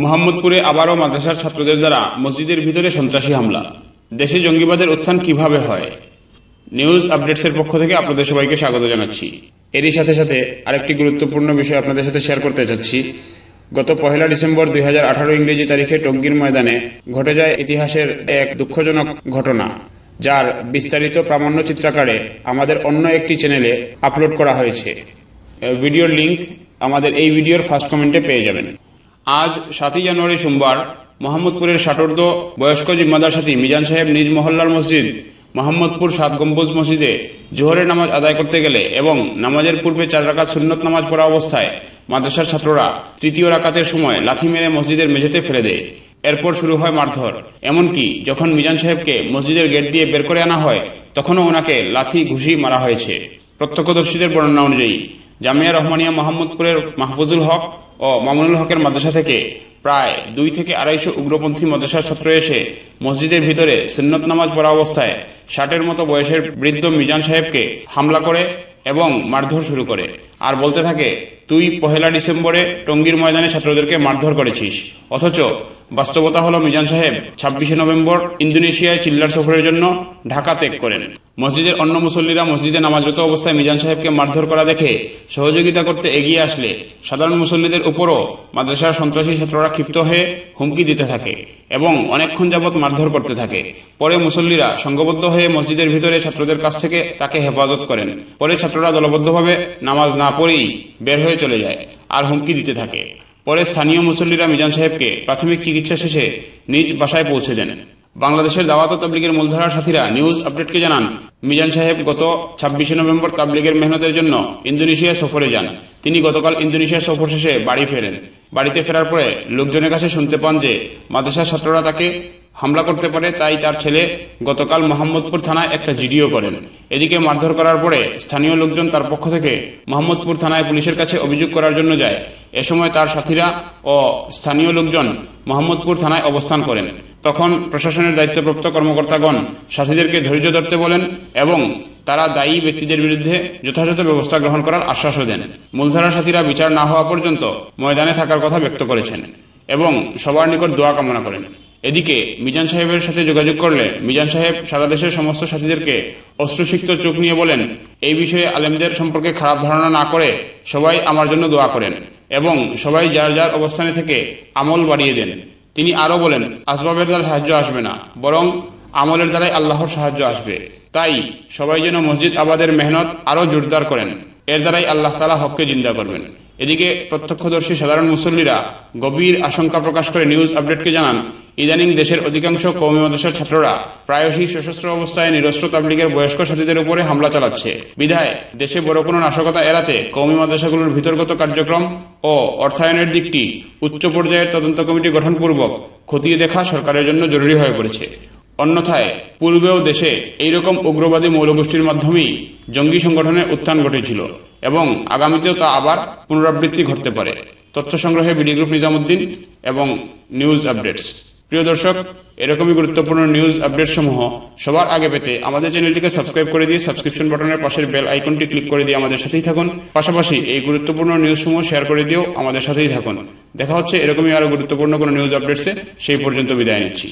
মোহাম্মদপুরে আবারও মাদ্রাসার ছাত্রদের দ্বারা মসজিদের ভিতরে সন্ত্রাসী হামলা। দেশে জঙ্গিবাদের উত্থান কিভাবে হয়? নিউজ আপডেটসের পক্ষ থেকে আপনাদের সবাইকে স্বাগত জানাচ্ছি। এরই সাথে সাথে আরেকটি গুরুত্বপূর্ণ বিষয় আপনাদের সাথে শেয়ার করতে চাচ্ছি। গত 1 ডিসেম্বর 2018 ইংরেজি তারিখে টঙ্গীর ময়দানে ঘটে যায় ইতিহাসের এক দুঃখজনক ঘটনা, যার বিস্তারিত প্রামাণ্য চিত্রাকারে আমাদের অন্য একটি চ্যানেলে আপলোড করা হয়েছে। ভিডিওর লিংক আমাদের এই ভিডিওর ফার্স্ট কমেন্টে পেয়ে যাবেন। আজ 7 জানুয়ারি সোমবার মোহাম্মদপুরের ষাটোর্ধ বয়স্ক জিম্মাদার সাথী মিজান সাহেব নিজ মহল্লার মসজিদ মোহাম্মদপুর 7 গম্বুজ মসজিদে জোহরের নামাজ আদায় করতে গেলে এবং নামাজের পূর্বে 4 রাকাত সুন্নত নামাজ পড়া অবস্থায় মাদ্রাসার ছাত্ররা তৃতীয় রাকাতের সময় লাথি মেরে মসজিদের মেঝেতে ফেলে দেয়। এরপর শুরু হয় মারধর। এমনকি যখন মিজান সাহেবকে মসজিদের গেট দিয়ে বের করে আনা হয় তখনও ওনাকে লাথি ঘুষি মারা হয়েছে। প্রত্যক্ষদর্শীদের বর্ণনা অনুযায়ী জামিয়া রহমানিয়া মোহাম্মদপুরের মাহফুজুল হক ও মামুনুল হকের মাদ্রাসা থেকে প্রায় 2 থেকে 250 উগ্রপন্থী মাদ্রাসার ছাত্র এসে মসজিদের ভিতরে সুন্নত নামাজ পড়া অবস্থায় 60-এর মতো বয়সের বৃদ্ধ মিজান সাহেবকে হামলা করে এবং মারধর শুরু করে আর বলতে থাকে, তুই 1 ডিসেম্বরে টঙ্গীর ময়দানে ছাত্রদেরকে মারধর করেছিস। অথচ বাস্তবতা হলো মিজান সাহেব 26 নভেম্বর ইন্দোনেশিয়ায় চিল্লার সফরের জন্য ঢাকা ত্যাগ করেন। মসজিদের অন্য মুসল্লিরা মসজিদে নামাজরত অবস্থায় মিজান সাহেবকে মারধর করা দেখে সহযোগিতা করতে এগিয়ে আসলে সাধারণ মুসল্লিদের উপরও মাদ্রাসার সন্ত্রাসী ছাত্ররা ক্ষিপ্ত হয়ে হুমকি দিতে থাকে এবং অনেকক্ষণ যাবৎ মারধর করতে থাকে। পরে মুসল্লিরা সংঘবদ্ধ হয়ে মসজিদের ভিতরে ছাত্রদের কাছ থেকে তাকে হেফাজত করেন। পরে ছাত্ররা দলবদ্ধভাবে নামাজ না পড়েই বের হয়ে চলে যায় আর হুমকি দিতে থাকে। পরে স্থানীয় মুসল্লিরা মিজান সাহেবকে প্রাথমিক চিকিৎসা শেষে নিজ বাসায় পৌঁছে দেন। বাংলাদেশের দাওয়াত তাবলীগের মূলধারার সাথীরা নিউজ আপডেটকে জানান, মিজান সাহেব গত 26 নভেম্বর তাবলীগের মেহনতের জন্য ইন্দোনেশিয়া সফরে যান। তিনি গতকাল ইন্দোনেশিয়া সফর শেষে বাড়ি ফেরেন। বাড়িতে ফেরার পরে লোকজনের কাছে শুনতে পান যে মাদ্রাসার ছাত্ররা তাকে হামলা করতে পারে, তাই তার ছেলে গতকাল মোহাম্মদপুর থানায় একটা জিডিও করেন। এদিকে মারধর করার পরে স্থানীয় লোকজন তার পক্ষ থেকে মোহাম্মদপুর থানায় পুলিশের কাছে অভিযোগ করার জন্য যায়। এ সময় তার সাথীরা ও স্থানীয় লোকজন মোহাম্মদপুর থানায় অবস্থান করেন। তখন প্রশাসনের দায়িত্বপ্রাপ্ত কর্মকর্তাগণ সাথীদেরকে ধৈর্য ধরতে বলেন এবং তারা দায়ী ব্যক্তিদের বিরুদ্ধে যথাযথ ব্যবস্থা গ্রহণ করার আশ্বাসও দেন। মূলধারার সাথীরা বিচার না হওয়া পর্যন্ত ময়দানে থাকার কথা ব্যক্ত করেছেন এবং সবার নিকট দোয়া কামনা করেন। এদিকে মিজান সাহেবের সাথে যোগাযোগ করলে মিজান সাহেব সারা দেশের সমস্ত সাথীদেরকে অশ্রুসিক্ত চোখ নিয়ে বলেন, এই বিষয়ে আলেমদের সম্পর্কে খারাপ ধারণা না করে সবাই আমার জন্য দোয়া করেন এবং সবাই যার যার অবস্থানে থেকে আমল বাড়িয়ে দেন। তিনি আরও বলেন, আসবাবের দ্বারা সাহায্য আসবে না, বরং আমলের দ্বারাই আল্লাহর সাহায্য আসবে। তাই সবাই যেন মসজিদ আবাদের মেহনত আরও জোরদার করেন, এর দ্বারাই আল্লাহ তাআলা হককে জিন্দা করবেন। এদিকে প্রত্যক্ষদর্শী সাধারণ মুসল্লিরা গভীর আশঙ্কা প্রকাশ করে নিউজ আপডেটকে জানান, ইদানিং দেশের অধিকাংশ কওমি মাদ্রাসার ছাত্ররা প্রায়শই সশস্ত্র অবস্থায় নিরস্ত্র তাবলীগের বয়স্ক সাথীদের উপরে হামলা চালাচ্ছে। বিধায় দেশে বড় কোনো নাশকতা এড়াতে কওমি মাদ্রাসাগুলোর ভিতরগত কার্যক্রম ও অর্থায়নের দিকটি উচ্চ পর্যায়ের তদন্ত কমিটি গঠনপূর্বক খতিয়ে দেখা সরকারের জন্য জরুরি হয়ে পড়েছে। অন্যথায় পূর্বেও দেশে এইরকম উগ্রবাদী মৌলগোষ্ঠীর মাধ্যমেই জঙ্গি সংগঠনের উত্থান ঘটেছিল এবং আগামীতেও তা আবার পুনরাবৃত্তি ঘটতে পারে। তথ্য সংগ্রহে বিডি গ্রুপ নিজামুদ্দিন এবং নিউজ আপডেটস। প্রিয় দর্শক, এরকমই গুরুত্বপূর্ণ নিউজ আপডেট সমূহ সবার আগে পেতে আমাদের চ্যানেলটিকে সাবস্ক্রাইব করে দিয়ে সাবস্ক্রিপশন বাটনের পাশের বেল আইকনটি ক্লিক করে দিয়ে আমাদের সাথেই থাকুন। পাশাপাশি এই গুরুত্বপূর্ণ নিউজ সমূহ শেয়ার করে দিয়েও আমাদের সাথেই থাকুন। দেখা হচ্ছে এরকমই আরো গুরুত্বপূর্ণ কোনো নিউজ আপডেটসে। সেই পর্যন্ত বিদায় নিচ্ছি।